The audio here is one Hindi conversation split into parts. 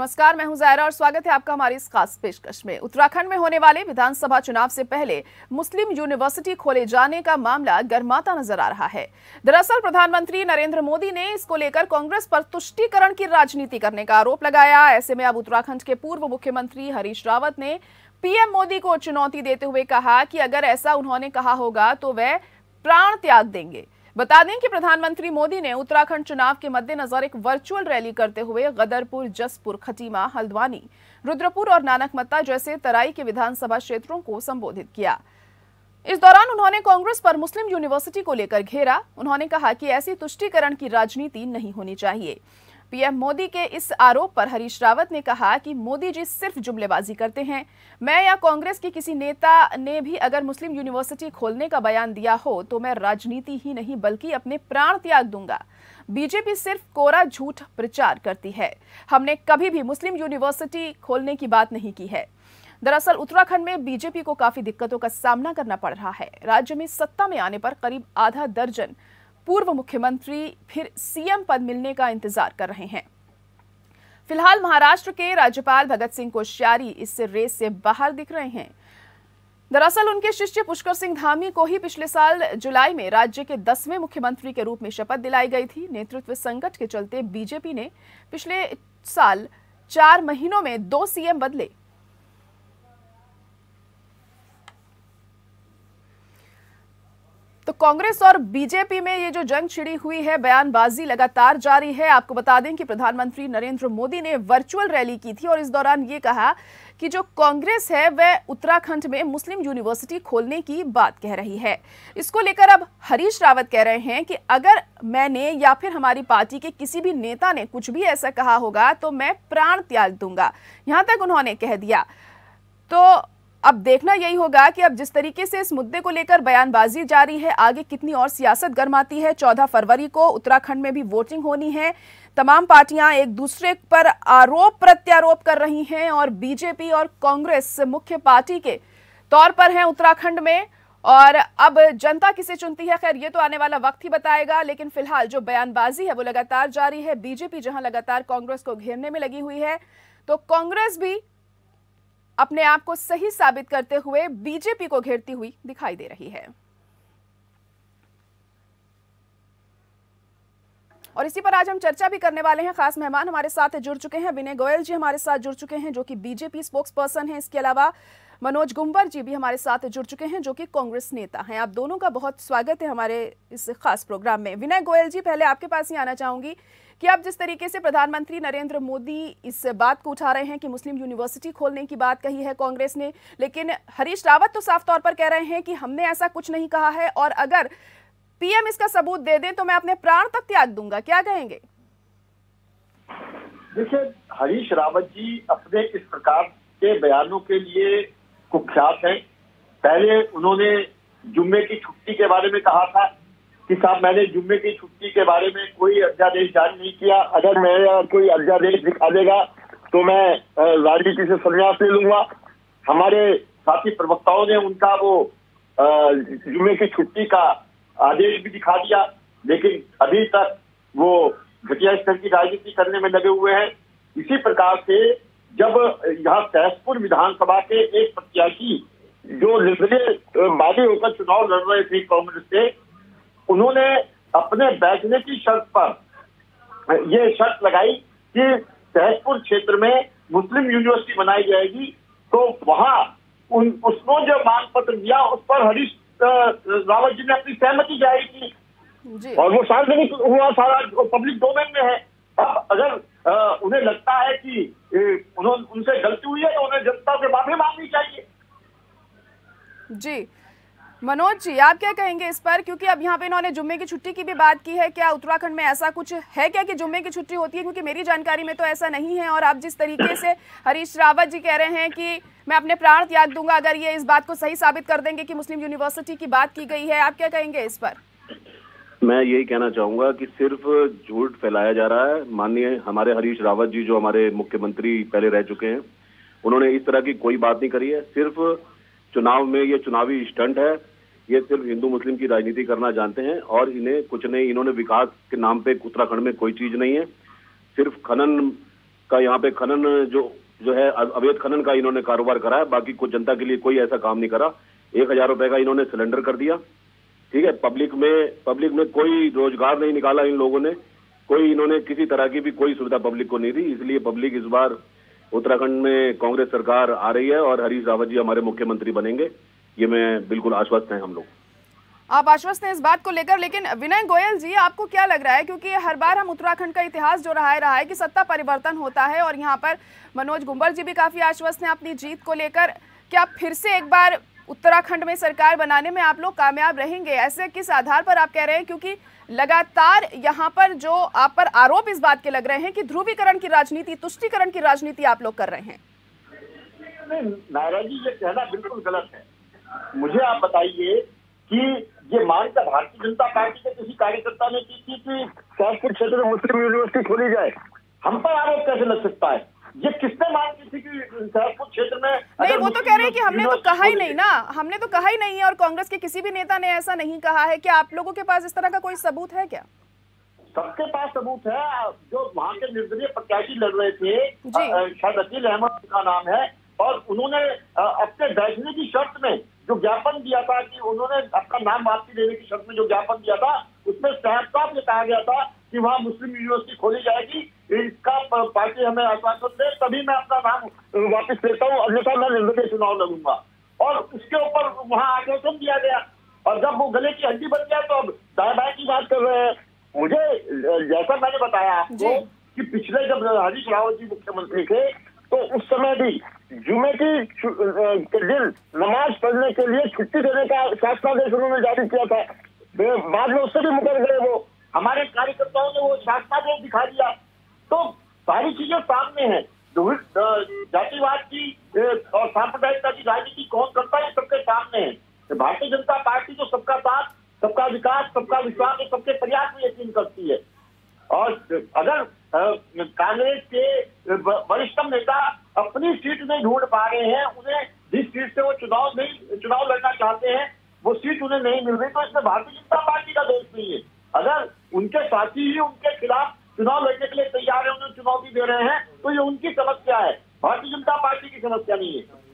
नमस्कार, मैं हूं जायरा और स्वागत है आपका हमारी इस खास पेशकश में। उत्तराखंड में होने वाले विधानसभा चुनाव से पहले मुस्लिम यूनिवर्सिटी खोले जाने का मामला गर्माता नजर आ रहा है। दरअसल प्रधानमंत्री नरेंद्र मोदी ने इसको लेकर कांग्रेस पर तुष्टीकरण की राजनीति करने का आरोप लगाया। ऐसे में अब उत्तराखंड के पूर्व मुख्यमंत्री हरीश रावत ने पीएम मोदी को चुनौती देते हुए कहा कि अगर ऐसा उन्होंने कहा होगा तो वह प्राण त्याग देंगे। बता दें कि प्रधानमंत्री मोदी ने उत्तराखंड चुनाव के मद्देनजर एक वर्चुअल रैली करते हुए गदरपुर, जसपुर, खटीमा, हल्द्वानी, रुद्रपुर और नानकमत्ता जैसे तराई के विधानसभा क्षेत्रों को संबोधित किया। इस दौरान उन्होंने कांग्रेस पर मुस्लिम यूनिवर्सिटी को लेकर घेरा। उन्होंने कहा कि ऐसी तुष्टीकरण की राजनीति नहीं होनी चाहिए। पीएम मोदी के इस आरोप पर हरीश रावत ने कहा कि मोदी जी सिर्फ जुमलेबाजी करते हैं। मैं या कांग्रेस के किसी नेता ने भी अगर मुस्लिम यूनिवर्सिटी खोलने का बयान दिया हो तो मैं राजनीति ही नहीं बल्कि अपने प्राण त्याग दूंगा। बीजेपी सिर्फ कोरा झूठ प्रचार करती है। हमने कभी भी मुस्लिम यूनिवर्सिटी खोलने की बात नहीं की है। दरअसल उत्तराखंड में बीजेपी को काफी दिक्कतों का सामना करना पड़ रहा है। राज्य में सत्ता में आने पर करीब आधा दर्जन पूर्व मुख्यमंत्री फिर सीएम पद मिलने का इंतजार कर रहे हैं। फिलहाल महाराष्ट्र के राज्यपाल भगत सिंह कोश्यारी इस रेस से बाहर दिख रहे हैं। दरअसल उनके शिष्य पुष्कर सिंह धामी को ही पिछले साल जुलाई में राज्य के 10वें मुख्यमंत्री के रूप में शपथ दिलाई गई थी। नेतृत्व संकट के चलते बीजेपी ने पिछले साल 4 महीनों में 2 सीएम बदले। तो कांग्रेस और बीजेपी में ये जो जंग छिड़ी हुई है, बयानबाजी लगातार जारी है। आपको बता दें कि प्रधानमंत्री नरेंद्र मोदी ने वर्चुअल रैली की थी और इस दौरान ये कहा कि जो कांग्रेस है वह उत्तराखंड में मुस्लिम यूनिवर्सिटी खोलने की बात कह रही है। इसको लेकर अब हरीश रावत कह रहे हैं कि अगर मैंने या फिर हमारी पार्टी के किसी भी नेता ने कुछ भी ऐसा कहा होगा तो मैं प्राण त्याग दूंगा, यहां तक उन्होंने कह दिया। तो अब देखना यही होगा कि अब जिस तरीके से इस मुद्दे को लेकर बयानबाजी जारी है, आगे कितनी और सियासत गर्माती है। 14 फरवरी को उत्तराखंड में भी वोटिंग होनी है। तमाम पार्टियां एक दूसरे पर आरोप प्रत्यारोप कर रही हैं और बीजेपी और कांग्रेस मुख्य पार्टी के तौर पर हैं उत्तराखंड में। और अब जनता किसे चुनती है, खैर ये तो आने वाला वक्त ही बताएगा। लेकिन फिलहाल जो बयानबाजी है वो लगातार जारी है। बीजेपी जहां लगातार कांग्रेस को घेरने में लगी हुई है, तो कांग्रेस भी अपने आप को सही साबित करते हुए बीजेपी को घेरती हुई दिखाई दे रही है। और इसी पर आज हम चर्चा भी करने वाले हैं। खास मेहमान हमारे साथ जुड़ चुके हैं। विनय गोयल जी हमारे साथ जुड़ चुके हैं जो कि बीजेपी स्पोक्स पर्सन हैं। इसके अलावा मनोज गुंबर जी भी हमारे साथ जुड़ चुके हैं जो कि कांग्रेस नेता हैं। आप दोनों का बहुत स्वागत है हमारे इस खास प्रोग्राम में। विनय गोयल जी, पहले आपके पास ही आना चाहूंगी कि आप जिस तरीके से प्रधानमंत्री नरेंद्र मोदी इस बात को उठा रहे हैं कि मुस्लिम यूनिवर्सिटी खोलने की बात कही है कांग्रेस ने, लेकिन हरीश रावत तो साफ तौर पर कह रहे हैं कि हमने ऐसा कुछ नहीं कहा है और अगर पीएम इसका सबूत दे दें तो मैं अपने प्राण तक त्याग दूंगा। क्या कहेंगे? देखिए, हरीश रावत जी अपने इस प्रकार के बयानों के लिए कुख्यात हैं। पहले उन्होंने जुम्मे की छुट्टी के बारे में कहा था कि साहब मैंने जुम्मे की छुट्टी के बारे में कोई अध्यादेश जारी नहीं किया, अगर मैं कोई अध्यादेश दिखा देगा तो मैं राजनीति से संन्यास ले लूंगा। हमारे साथी प्रवक्ताओं ने उनका वो जुम्मे की छुट्टी का आदेश भी दिखा दिया, लेकिन अभी तक वो घटिया स्तर की राजनीति करने में लगे हुए हैं। इसी प्रकार से जब यहाँ सहसपुर विधानसभा के एक प्रत्याशी जो लिबरल वादी होकर चुनाव लड़ रहे थे कांग्रेस से, उन्होंने अपने बैठने की शर्त पर ये शर्त लगाई कि सहसपुर क्षेत्र में मुस्लिम यूनिवर्सिटी बनाई जाएगी, तो वहां उसको जो मांग पत्र दिया उस पर हरीश रावत जी ने अपनी सहमति जाहिर की और वो सार्वजनिक हुआ, सारा पब्लिक डोमेन में है। अब अगर उन्हें लगता है कि उनसे गलती हुई है तो उन्हें जनता से माफी मांगनी चाहिए। जी मनोज जी, आप क्या कहेंगे इस पर, क्योंकि अब यहाँ पे इन्होंने जुम्मे की छुट्टी की भी बात की है। क्या उत्तराखंड में ऐसा कुछ है क्या कि जुम्मे की छुट्टी होती है? क्योंकि मेरी जानकारी में तो ऐसा नहीं है। और आप जिस तरीके से हरीश रावत जी कह रहे हैं कि मैं अपने प्राण त्याग दूंगा अगर ये इस बात को सही साबित कर देंगे कि मुस्लिम यूनिवर्सिटी की बात की गई है, आप क्या कहेंगे इस पर? मैं यही कहना चाहूंगा कि सिर्फ झूठ फैलाया जा रहा है। माननीय हमारे हरीश रावत जी जो हमारे मुख्यमंत्री पहले रह चुके हैं, उन्होंने इस तरह की कोई बात नहीं करी है। सिर्फ चुनाव में ये चुनावी स्टंट है। ये सिर्फ हिंदू मुस्लिम की राजनीति करना जानते हैं और इन्हें कुछ नहीं, इन्होंने विकास के नाम पे उत्तराखंड में कोई चीज नहीं है। सिर्फ खनन का यहाँ पे खनन जो है अवैध खनन का इन्होंने कारोबार करा है। बाकी कुछ जनता के लिए कोई ऐसा काम नहीं करा। 1000 रुपए का इन्होंने सिलेंडर कर दिया, ठीक है। पब्लिक में कोई रोजगार नहीं निकाला इन लोगों ने, कोई इन्होंने किसी तरह की भी कोई सुविधा पब्लिक को नहीं दी। इसलिए पब्लिक इस बार उत्तराखंड में कांग्रेस सरकार आ रही है और हरीश रावत जी हमारे मुख्यमंत्री बनेंगे, ये मैं बिल्कुल आश्वस्त हैं हम लोग। आप आश्वस्त हैं इस बात को लेकर, लेकिन विनय गोयल जी आपको क्या लग रहा है, क्योंकि हर बार हम उत्तराखंड का इतिहास जो रहा है कि सत्ता परिवर्तन होता है और यहाँ पर मनोज गुंबर जी भी काफी आश्वस्त हैं अपनी जीत को लेकर। क्या फिर से एक बार उत्तराखंड में सरकार बनाने में आप लोग कामयाब रहेंगे? ऐसे किस आधार पर आप कह रहे हैं, क्योंकि लगातार यहाँ पर जो आप पर आरोप इस बात के लग रहे हैं कि ध्रुवीकरण की राजनीति, तुष्टीकरण की राजनीति आप लोग कर रहे हैं? नहीं नायरा जी, ये कहना बिल्कुल गलत है। मुझे आप बताइए कि ये मांग भारतीय जनता पार्टी के किसी कार्यकर्ता ने की थी कि सहसपुर क्षेत्र में मुस्लिम यूनिवर्सिटी खोली जाए? हम पर आरोप कैसे लग सकता है? ये किसने मांग की थी कि सहसपुर क्षेत्र में? नहीं, वो तो कह रहे हैं कि हमने तो कहा ही नहीं ना, हमने तो कहा ही नहीं है और कांग्रेस के किसी भी नेता ने ऐसा नहीं कहा है। क्या आप लोगों के पास इस तरह का कोई सबूत है क्या? सबके पास सबूत है। जो वहाँ के निर्दलीय प्रत्याशी लड़ रहे थे, शायद अकील अहमद का नाम है, और उन्होंने अपने बैठने की शर्त में जो ज्ञापन दिया था कि उन्होंने अपना नाम वापसी लेने की शर्त में जो ज्ञापन दिया था, उसमें साफ ये कहा गया था कि वहाँ मुस्लिम यूनिवर्सिटी खोली जाएगी। इसका पार्टी हमें आश्वासन दे तभी मैं अपना नाम वापस लेता हूँ, अन्यथा मैं निर्दलीय चुनाव लड़ूंगा। और उसके ऊपर वहाँ आश्वासन दिया गया, और जब वो गले की हड्डी बन गया तो अब दाएं की बात कर रहे हैं। मुझे जैसा मैंने बताया आपको कि पिछले जब हरीश रावत जी मुख्यमंत्री थे तो उस समय भी जुमे के दिन नमाज पढ़ने के लिए छुट्टी देने का शासनादेश उन्होंने जारी किया था। बाद में उससे भी मुकर गए वो। हमारे कार्यकर्ताओं ने वो शासनादेश दिखा दिया। तो सारी चीजें सामने हैं। जातिवाद की और सांप्रदायिकता की राजनीति कौन करता है, सबके सामने है। भारतीय जनता पार्टी तो सबका साथ, सबका विकास, सबका विश्वास और सबके प्रयास में यकीन करती है। और अगर कांग्रेस के वरिष्ठतम नेता अपनी सीट नहीं ढूंढ पा रहे हैं, उन्हें जिस सीट से वो चुनाव लड़ना चाहते हैं वो सीट उन्हें नहीं मिल रही, तो इसमें भारतीय जनता पार्टी का दोष नहीं है। अगर उनके साथी ही उनके खिलाफ चुनाव लड़ने के लिए तैयार है, उन्हें चुनौती दे रहे हैं, तो ये उनकी समस्या है, भारतीय जनता पार्टी की समस्या नहीं है।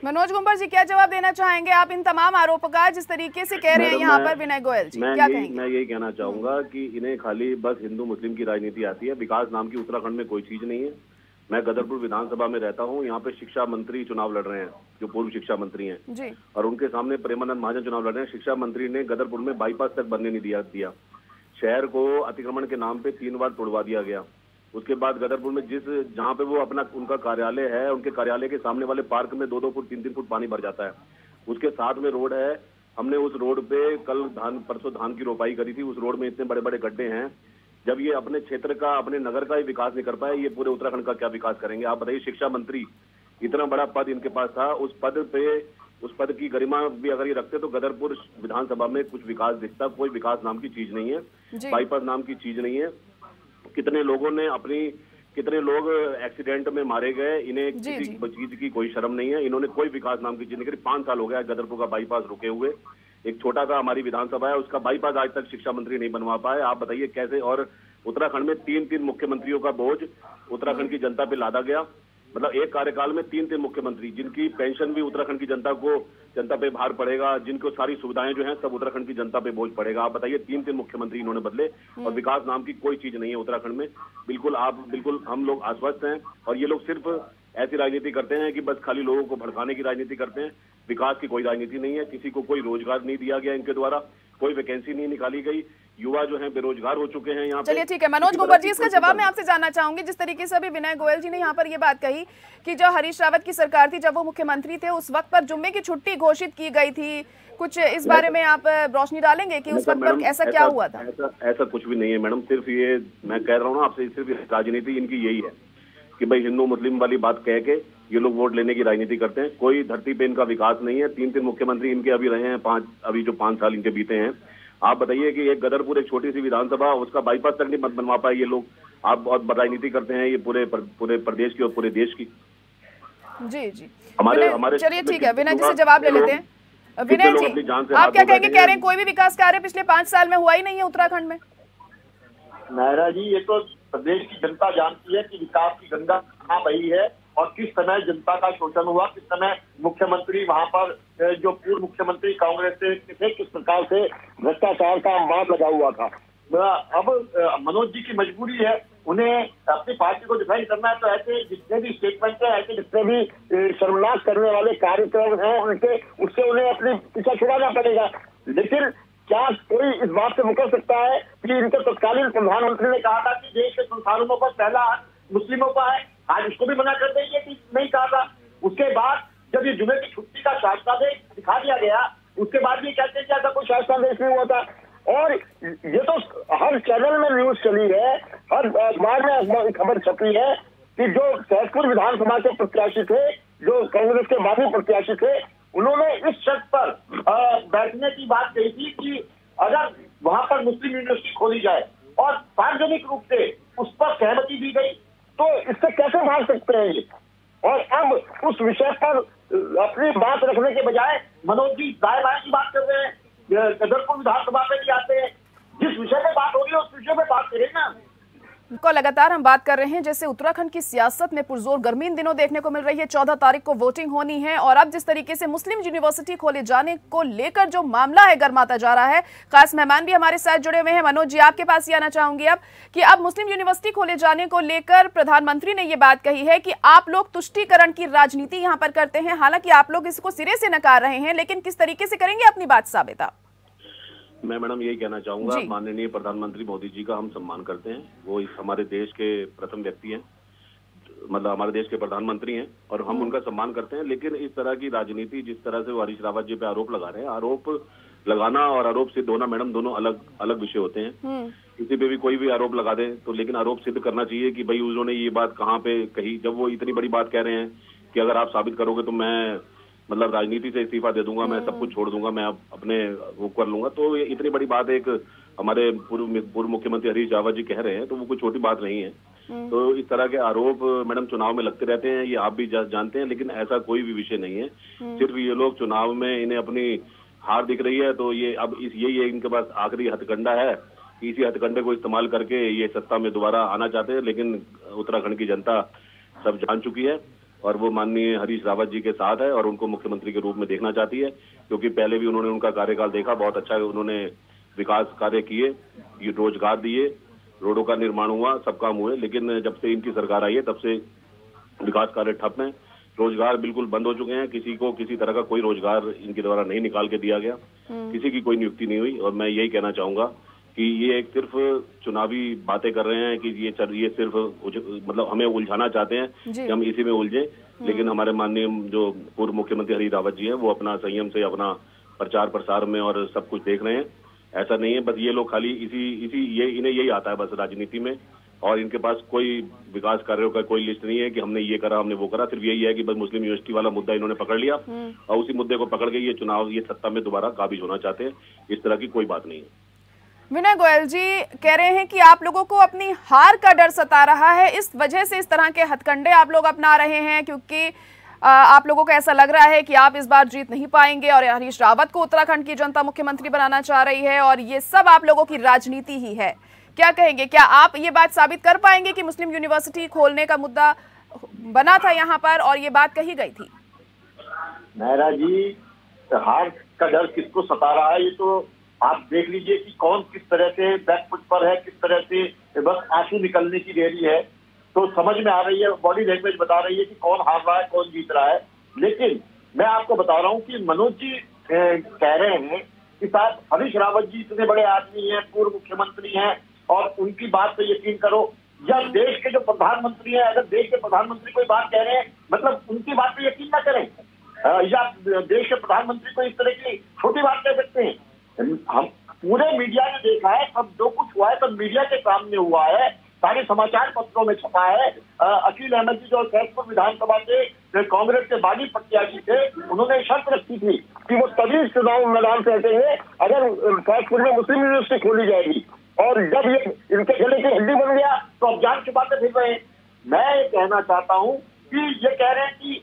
मनोज गुंबर जी, क्या जवाब देना चाहेंगे आप इन तमाम आरोपों का, जिस तरीके से कह रहे हैं यहाँ पर विनय गोयल जी? क्या कहेंगे? मैं यही कहना चाहूंगा कि इन्हें खाली बस हिंदू मुस्लिम की राजनीति आती है। विकास नाम की उत्तराखंड में कोई चीज नहीं है। मैं गदरपुर विधानसभा में रहता हूँ, यहाँ पे शिक्षा मंत्री चुनाव लड़ रहे हैं, जो पूर्व शिक्षा मंत्री हैं जी, और उनके सामने प्रेमानंद महाजन चुनाव लड़ रहे हैं। शिक्षा मंत्री ने गदरपुर में बाईपास तक बनने नहीं दिया। शहर को अतिक्रमण के नाम पे 3 बार तोड़वा दिया गया। उसके बाद गदरपुर में जहाँ पे वो उनका कार्यालय है, उनके कार्यालय के सामने वाले पार्क में 2-2 फुट 3-3 फुट पानी भर जाता है। उसके साथ में रोड है। हमने उस रोड पे परसों धान की रोपाई करी थी। उस रोड में इतने बड़े बड़े गड्ढे हैं। जब ये अपने क्षेत्र का, अपने नगर का ही विकास नहीं कर पाए, ये पूरे उत्तराखंड का क्या विकास करेंगे? आप बताइए। शिक्षा मंत्री, इतना बड़ा पद इनके पास था, उस पद की गरिमा भी अगर ये रखते तो गदरपुर विधानसभा में कुछ विकास दिखता। कोई विकास नाम की चीज नहीं है, बाईपास नाम की चीज नहीं है। कितने लोग एक्सीडेंट में मारे गए, इन्हें किसी चीज की कोई शर्म नहीं है। इन्होंने कोई विकास नाम की चीज नहीं करी। 5 साल हो गया गदरपुर का बाईपास रुके हुए। एक छोटा सा हमारी विधानसभा है, उसका बाईपास आज तक शिक्षा मंत्री नहीं बनवा पाए। आप बताइए कैसे? और उत्तराखंड में 3-3 मुख्यमंत्रियों का बोझ उत्तराखंड की जनता पे लादा गया। मतलब एक कार्यकाल में 3-3 मुख्यमंत्री, जिनकी पेंशन भी उत्तराखंड की जनता पे भार पड़ेगा, जिनको सारी सुविधाएं जो हैं सब उत्तराखंड की जनता पे बोझ पड़ेगा। आप बताइए, 3-3 मुख्यमंत्री इन्होंने बदले और विकास नाम की कोई चीज नहीं है उत्तराखंड में। बिल्कुल हम लोग आश्वस्त हैं। और ये लोग सिर्फ ऐसी राजनीति करते हैं कि बस खाली लोगों को भड़काने की राजनीति करते हैं। विकास की कोई राजनीति नहीं है। किसी को कोई रोजगार नहीं दिया गया इनके द्वारा, कोई वैकेंसी नहीं निकाली गई। युवा जो हैं बेरोजगार हो चुके हैं यहाँ पे। चलिए ठीक है मनोज गुंबर जी, इसका जवाब मैं आपसे जानना चाहूंगी। जिस तरीके से अभी विनय गोयल जी ने यहाँ पर ये बात कही कि जो हरीश रावत की सरकार थी, जब वो मुख्यमंत्री थे, उस वक्त पर जुम्मे की छुट्टी घोषित की गई थी। कुछ इस बारे में आप रोशनी डालेंगे कि उस वक्त पर ऐसा क्या हुआ था? ऐसा कुछ भी नहीं है मैडम। सिर्फ ये मैं कह रहा हूँ ना आपसे, सिर्फ राजनीति इनकी यही है कि भाई हिंदू मुस्लिम वाली बात कह के ये लोग वोट लेने की राजनीति करते हैं। कोई धरती पे इनका विकास नहीं है। 3-3 मुख्यमंत्री इनके अभी रहे हैं, 5 साल इनके बीते हैं। आप बताइए कि एक गदरपुर, एक छोटी सी विधानसभा, उसका बाईपास तक नहीं बनवा पाए ये लोग। आप बहुत राजनीति करते हैं ये पूरे प्रदेश की और पूरे देश की। जी हमारे चलिए ठीक है, विनय जी से जवाब ले लेते हैं। विनय जी, आप क्या कहेंगे? कह रहे हैं कोई भी विकास कार्य पिछले 5 साल में हुआ ही नहीं है उत्तराखंड में। नायरा जी, ये तो प्रदेश की जनता जानती है कि विकास की गंगा कहाँ बही है और किस समय जनता का शोषण हुआ, किस समय मुख्यमंत्री वहां पर जो पूर्व मुख्यमंत्री कांग्रेस से थे किस प्रकार से भ्रष्टाचार का अंबार लगा हुआ था। अब मनोज जी की मजबूरी है, उन्हें अपनी पार्टी को डिफाइन करना है, तो ऐसे जितने भी स्टेटमेंट है, ऐसे जितने भी शर्मनाक करने वाले कार्यक्रम हैं उनके, उससे उन्हें अपनी पीछा छुड़ाना पड़ेगा। लेकिन क्या कोई इस बात से मुकर सकता है कि इनके तत्कालीन प्रधानमंत्री ने कहा था कि देश के संसाधनों पर पहला हाथ मुस्लिमों का है, आज उसको भी मना कर देंगे कि नहीं कहा था। उसके बाद जब ये जुमे की छुट्टी का शासनादेश दिखा दिया गया, उसके बाद भी कहते हैं कि ऐसा कोई शासनादेश नहीं हुआ था। और ये तो हर चैनल में न्यूज चली है, हर अखबार में खबर छपी है कि जो सहसपुर विधानसभा के प्रत्याशी थे, जो कांग्रेस के बागी प्रत्याशी थे, उन्होंने इस शर्त पर बैठने की बात कही थी कि अगर वहां पर मुस्लिम यूनिवर्सिटी खोली जाए और सार्वजनिक रूप से उस पर सहमति दी गई तो इससे कैसे भाग सकते हैं ये। और अब उस विषय पर अपनी बात रखने के बजाय मनोज जी दाएं बाएं की बात कर रहे हैं, कदरपुर विधानसभा में भी आते हैं, जिस विषय में बात हो रही है उस विषय में बात करें ना। को लगातार हम बात कर रहे हैं, जैसे उत्तराखंड की सियासत में पुरजोर गर्मी इन दिनों देखने को मिल रही है। 14 तारीख को वोटिंग होनी है और अब जिस तरीके से मुस्लिम यूनिवर्सिटी खोले जाने को लेकर जो मामला है गर्माता जा रहा है, खास मेहमान भी हमारे साथ जुड़े हुए हैं। मनोज जी, आपके पास ही आना चाहूंगी अब कि अब मुस्लिम यूनिवर्सिटी खोले जाने को लेकर प्रधानमंत्री ने यह बात कही है कि आप लोग तुष्टीकरण की राजनीति यहाँ पर करते हैं। हालांकि आप लोग इसको सिरे से नकार रहे हैं, लेकिन किस तरीके से करेंगे अपनी बात साबित आप? मैं मैडम यही कहना चाहूंगा, माननीय प्रधानमंत्री मोदी जी का हम सम्मान करते हैं। वो इस हमारे देश के प्रथम व्यक्ति हैं, मतलब हमारे देश के प्रधानमंत्री हैं और हम उनका सम्मान करते हैं। लेकिन इस तरह की राजनीति, जिस तरह से वो हरीश रावत जी पे आरोप लगा रहे हैं, आरोप लगाना और आरोप सिद्ध होना मैडम दोनों अलग अलग विषय होते हैं। किसी पे भी कोई भी आरोप लगा दे तो लेकिन आरोप सिद्ध करना चाहिए कि भाई उन्होंने ये बात कहाँ पे कही। जब वो इतनी बड़ी बात कह रहे हैं कि अगर आप साबित करोगे तो मैं मतलब राजनीति से इस्तीफा दे दूंगा, मैं सब कुछ छोड़ दूंगा, मैं अपने वो कर लूंगा, तो ये इतनी बड़ी बात एक हमारे पूर्व मुख्यमंत्री हरीश रावत जी कह रहे हैं, तो वो कोई छोटी बात नहीं है। तो इस तरह के आरोप मैडम चुनाव में लगते रहते हैं, ये आप भी जानते हैं, लेकिन ऐसा कोई भी विषय नहीं है। सिर्फ ये लोग चुनाव में इन्हें अपनी हार दिख रही है, तो ये अब यही इनके पास आखिरी हथकंडा है कि इसी हथकंडे को इस्तेमाल करके ये सत्ता में दोबारा आना चाहते हैं। लेकिन उत्तराखंड की जनता सब जान चुकी है और वो माननीय हरीश रावत जी के साथ है और उनको मुख्यमंत्री के रूप में देखना चाहती है, क्योंकि पहले भी उन्होंने उनका कार्यकाल देखा, बहुत अच्छा उन्होंने विकास कार्य किए, ये रोजगार दिए, रोडों का निर्माण हुआ, सब काम हुए। लेकिन जब से इनकी सरकार आई है तब से विकास कार्य ठप हैं, रोजगार बिल्कुल बंद हो चुके हैं, किसी को किसी तरह का कोई रोजगार इनके द्वारा नहीं निकाल के दिया गया, किसी की कोई नियुक्ति नहीं हुई। और मैं यही कहना चाहूंगा कि ये एक सिर्फ चुनावी बातें कर रहे हैं कि ये सिर्फ मतलब हमें उलझाना चाहते हैं कि हम इसी में उलझे। लेकिन हमारे माननीय जो पूर्व मुख्यमंत्री हरीश रावत जी हैं वो अपना संयम से अपना प्रचार प्रसार में और सब कुछ देख रहे हैं। ऐसा नहीं है बस ये लोग खाली इन्हें यही आता है बस राजनीति में, और इनके पास कोई विकास कार्यों का कोई लिस्ट नहीं है कि हमने ये करा हमने वो करा। सिर्फ यही है कि बस मुस्लिम यूनिवर्सिटी वाला मुद्दा इन्होंने पकड़ लिया और उसी मुद्दे को पकड़ के ये सत्ता में दोबारा काबिज होना चाहते हैं। इस तरह की कोई बात नहीं है। विनय गोयल जी कह रहे हैं कि आप लोगों को अपनी हार का डर सता रहा है, इस वजह से इस तरह के हथकंडे आप लोग अपना रहे हैं, क्योंकि आप लोगों को ऐसा लग रहा है कि आप इस बार जीत नहीं पाएंगे और हरीश रावत को उत्तराखंड की जनता मुख्यमंत्री बनाना चाह रही है और ये सब आप लोगों की राजनीति ही है। क्या कहेंगे, क्या आप ये बात साबित कर पाएंगे कि मुस्लिम यूनिवर्सिटी खोलने का मुद्दा बना था यहाँ पर और ये बात कही गई थी? मेहरा जी, हार का डर किसको सता रहा है ये तो आप देख लीजिए कि कौन किस तरह से बैकफुट पर है, किस तरह से बस आंसू निकलने की देरी है, तो समझ में आ रही है, बॉडी लैंग्वेज बता रही है कि कौन हार रहा है कौन जीत रहा है। लेकिन मैं आपको बता रहा हूं कि मनोज जी कह रहे हैं कि साहब हरीश रावत जी इतने बड़े आदमी हैं, पूर्व मुख्यमंत्री हैं और उनकी बात पे यकीन करो, या देश के जो प्रधानमंत्री हैं, अगर देश के प्रधानमंत्री कोई बात कह रहे हैं मतलब उनकी बात पे यकीन ना करें, या देश के प्रधानमंत्री को इस तरह की छोटी बात कह सकते हैं। हम पूरे मीडिया ने देखा है, सब जो कुछ हुआ है सब मीडिया के सामने हुआ है, सारे समाचार पत्रों में छपा है। अकील अहमद जी जो सहसपुर विधानसभा के कांग्रेस के बागी प्रत्याशी थे, उन्होंने शर्त रखी थी कि वो तभी चुनाव मैदान से हटेंगे अगर सहसपुर में मुस्लिम यूनिवर्सिटी खोली जाएगी, और जब ये इनके गले की हड्डी बन गया तो अब जान छुपाते फिर रहे हैं। मैं ये कहना चाहता हूँ कि ये कह रहे हैं कि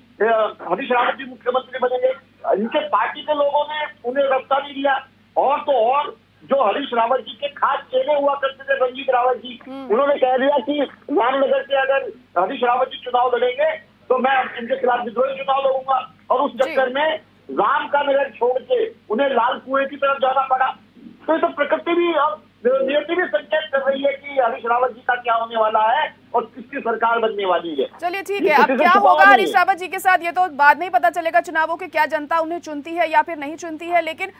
हरीश रावत जी मुख्यमंत्री बनेंगे, इनके पार्टी के लोगों ने उन्हें रास्ता नहीं दिया, और तो और जो हरीश रावत जी के खास चेहरे हुआ करते थे, रंजीत रावत जी, उन्होंने कह दिया कि रामनगर से अगर हरीश रावत जी चुनाव लड़ेंगे तो मैं इनके खिलाफ विद्रोही चुनाव लड़ूंगा। और उस चक्कर में राम का नगर छोड़ के उन्हें लाल कुएं की तरफ जाना पड़ा। तो ये तो प्रकृति भी अब नियति भी संकेत कर रही है कि हरीश रावत जी का क्या होने वाला है और किसकी सरकार बनने वाली है। चलिए ठीक है, अब क्या होगा हरीश रावत जी के साथ ये तो बाद में ही पता चलेगा चुनावों के, क्या जनता उन्हें चुनती है या फिर नहीं चुनती है। लेकिन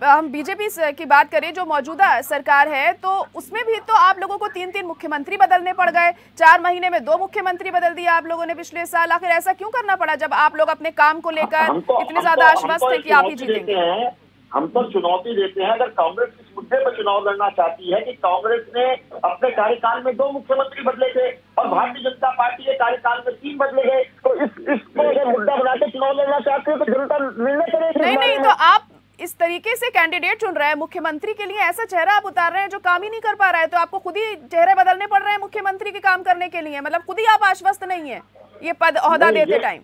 हम बीजेपी की बात करें, जो मौजूदा सरकार है, तो उसमें भी तो आप लोगों को 3-3 मुख्यमंत्री बदलने पड़ गए। 4 महीने में 2 मुख्यमंत्री बदल दिया आप लोगों ने पिछले साल। आखिर ऐसा क्यों करना पड़ा जब आप लोग अपने काम को लेकर इतने ज्यादा आश्वस्त थे कि आप ही जीतेंगे? हम तो चुनौती देते हैं। अगर कांग्रेस इस मुद्दे पर चुनाव लड़ना चाहती है कि कांग्रेस ने अपने कार्यकाल में 2 मुख्यमंत्री बदले थे और भारतीय जनता पार्टी के कार्यकाल में 3 बदले गए, तो इसको अगर मुद्दा बना के चुनाव लड़ना चाहते हो तो जनता निर्णय करेगी। नहीं, तो आप इस तरीके से कैंडिडेट चुन रहे हैं मुख्यमंत्री के लिए, ऐसा चेहरा आप उतार रहे हैं जो काम ही नहीं कर पा रहा है, तो आपको खुद ही चेहरे बदलने पड़ रहे हैं मुख्यमंत्री के काम करने के लिए। मतलब खुद ही आप आश्वस्त नहीं है ये पद ओहदा देते टाइम।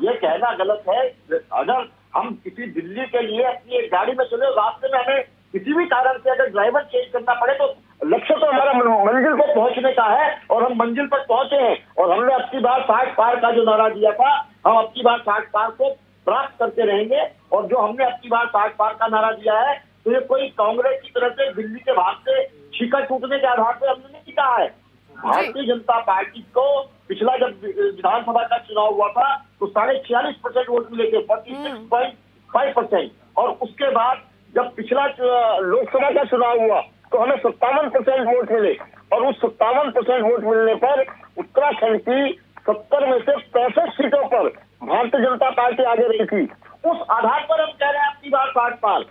ये कहना गलत है। अगर हम किसी दिल्ली के लिए अपनी एक गाड़ी में चले, रास्ते में हमें किसी भी कारण से अगर ड्राइवर चेंज करना पड़े, तो लक्ष्य तो हमारा मंजिल पर पहुंचने का है और हम मंजिल पर पहुंचे हैं। और हमने अब की बार 60 पार का जो नारा दिया था, हम अब की बार 60 पार को प्राप्त करते रहेंगे। और जो हमने अब की बार 60 पार का नारा दिया है, तो ये कोई कांग्रेस की तरफ से दिल्ली के भाग से शिकड़ टूटने के आधार पर हमने नहीं कहा है। भारतीय जनता पार्टी को पिछला जब विधानसभा का चुनाव हुआ था तो 46.5% वोट मिले थे, 46.5%। और उसके बाद जब पिछला लोकसभा का चुनाव हुआ तो हमें 57% वोट मिले। और उस 57% वोट मिलने पर उत्तराखंड की 70 में से 65 सीटों पर भारतीय जनता पार्टी आगे रही थी। उस आधार पर हम कह रहे हैं आपकी बार 60 पार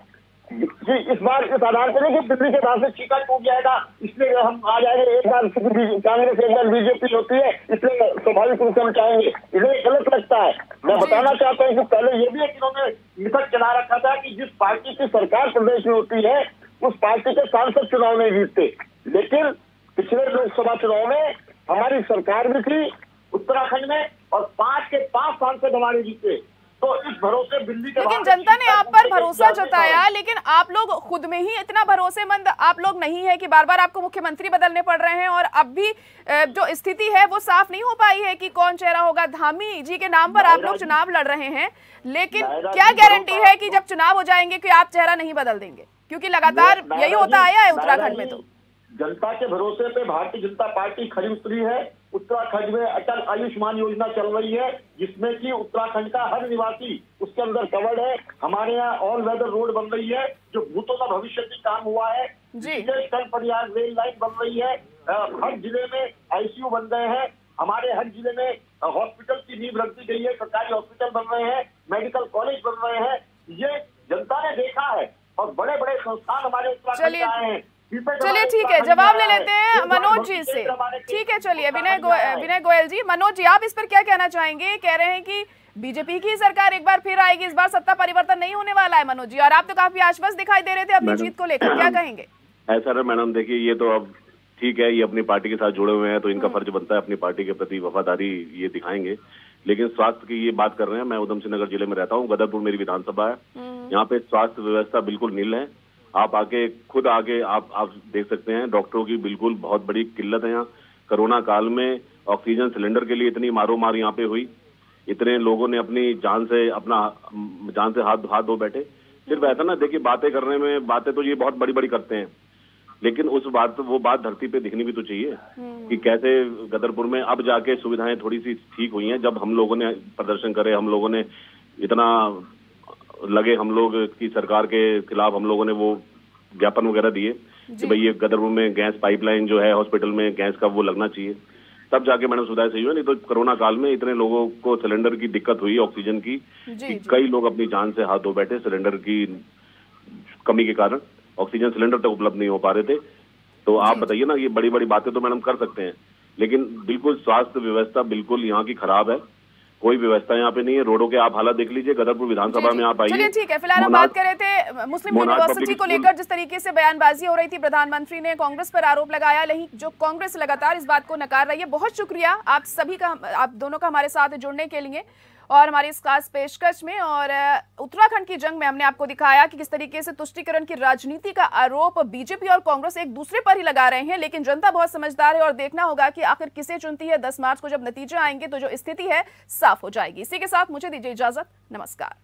जी। इस बार इस आधार पर नहीं कि दिल्ली के बाद से शिकड़ टूट जाएगा इसलिए हम आ जाएंगे, एक बार कांग्रेस एक बार बीजेपी होती है इसलिए स्वाभाविक रूप से हम चाहेंगे, इन्हें गलत लगता है। मैं बताना चाहता हूँ कि पहले ये भी एक इन्होंने मिथक चला रखा था कि जिस पार्टी की सरकार प्रदेश में होती है उस पार्टी के सांसद चुनाव नहीं जीतते। लेकिन पिछले लोकसभा चुनाव में हमारी सरकार भी थी उत्तराखंड में और 5 के 5 सांसद हमारे जीते। तो इस भरोसे दिल्ली के, लेकिन जनता ने आप पर भरोसा जताया, लेकिन आप लोग खुद में ही इतना भरोसेमंद आप लोग नहीं है कि बार बार आपको मुख्यमंत्री बदलने पड़ रहे हैं। और अब भी जो स्थिति है वो साफ नहीं हो पाई है कि कौन चेहरा होगा। धामी जी के नाम पर आप लोग चुनाव लड़ रहे हैं, लेकिन क्या गारंटी है कि जब चुनाव हो जाएंगे कि आप चेहरा नहीं बदल देंगे? क्योंकि लगातार यही होता आया है उत्तराखंड में। तो जनता के भरोसे पे भारतीय जनता पार्टी खरी उतरी है। उत्तराखंड में अटल आयुष्मान योजना चल रही है जिसमें कि उत्तराखंड का हर निवासी उसके अंदर कवर्ड है। हमारे यहाँ ऑल वेदर रोड बन रही है जो भूतों का भविष्य में काम हुआ है। कल परियार रेल लाइन बन रही है। हर जिले में आईसीयू बन गए हैं। हमारे हर जिले में हॉस्पिटल की नींव रख दी गई है। सरकारी हॉस्पिटल बन रहे हैं, मेडिकल कॉलेज बन रहे हैं। ये जनता ने देखा है और बड़े बड़े संस्थान हमारे उत्तराखंड में आए हैं। चलिए ठीक है, जवाब ले लेते हैं मनोज जी से। ठीक है, चलिए विनय गोयल जी, मनोज जी आप इस पर क्या कहना चाहेंगे? कह रहे हैं कि बीजेपी की सरकार एक बार फिर आएगी, इस बार सत्ता परिवर्तन नहीं होने वाला है मनोज जी, और आप तो काफी आश्वस्त दिखाई दे रहे थे अपनी जीत को लेकर, क्या कहेंगे? ऐसा है मैडम, देखिए ये तो अब ठीक है, ये अपनी पार्टी के साथ जुड़े हुए हैं तो इनका फर्ज बनता है अपनी पार्टी के प्रति वफादारी ये दिखाएंगे। लेकिन स्वास्थ्य की ये बात कर रहे हैं, मैं उधम सिंह नगर जिले में रहता हूँ, गदरपुर मेरी विधानसभा है। यहाँ पे स्वास्थ्य व्यवस्था बिल्कुल नील है। आप खुद आगे आप देख सकते हैं, डॉक्टरों की बिल्कुल बहुत बड़ी किल्लत है यहाँ। कोरोना काल में ऑक्सीजन सिलेंडर के लिए इतनी मारो मार यहाँ पे हुई, इतने लोगों ने अपनी जान से हाथ धो बैठे। सिर्फ ऐसा ना देखिए, बातें करने में बातें तो ये बहुत बड़ी बड़ी करते हैं, लेकिन वो बात धरती पे दिखनी भी तो चाहिए कि कैसे गदरपुर में अब जाके सुविधाएं थोड़ी सी ठीक हुई हैं। जब हम लोगों ने प्रदर्शन करे, हम लोगों ने इतना लगे, हम लोग की सरकार के खिलाफ हम लोगों ने वो ज्ञापन वगैरह दिए कि भाई ये गदरपुर में गैस पाइपलाइन जो है हॉस्पिटल में गैस का वो लगना चाहिए, तब जाके मैडम सुविधाएं सही हुई। नहीं तो कोरोना काल में इतने लोगों को सिलेंडर की दिक्कत हुई, ऑक्सीजन की, कि कई लोग अपनी जान से हाथ धो बैठे सिलेंडर की कमी के कारण। ऑक्सीजन सिलेंडर तक उपलब्ध नहीं हो पा रहे थे। तो आप बताइए ना, ये बड़ी बड़ी बातें तो मैडम कर सकते हैं, लेकिन बिल्कुल स्वास्थ्य व्यवस्था बिल्कुल यहाँ की खराब है। कोई व्यवस्था यहाँ पे नहीं है। रोडों के आप हालत देख लीजिए, गदरपुर विधानसभा में आप आइए। चलिए ठीक है, फिलहाल हम बात कर रहे थे मुस्लिम यूनिवर्सिटी को लेकर, जिस तरीके से बयानबाजी हो रही थी, प्रधानमंत्री ने कांग्रेस पर आरोप लगाया, लेकिन जो कांग्रेस लगातार इस बात को नकार रही है। बहुत शुक्रिया आप सभी का, आप दोनों का हमारे साथ जुड़ने के लिए। और हमारी इस खास पेशकश में। और उत्तराखंड की जंग में हमने आपको दिखाया कि किस तरीके से तुष्टीकरण की राजनीति का आरोप बीजेपी और कांग्रेस एक दूसरे पर ही लगा रहे हैं, लेकिन जनता बहुत समझदार है और देखना होगा कि आखिर किसे चुनती है। 10 मार्च को जब नतीजे आएंगे तो जो स्थिति है साफ हो जाएगी। इसी के साथ मुझे दीजिए इजाजत। नमस्कार।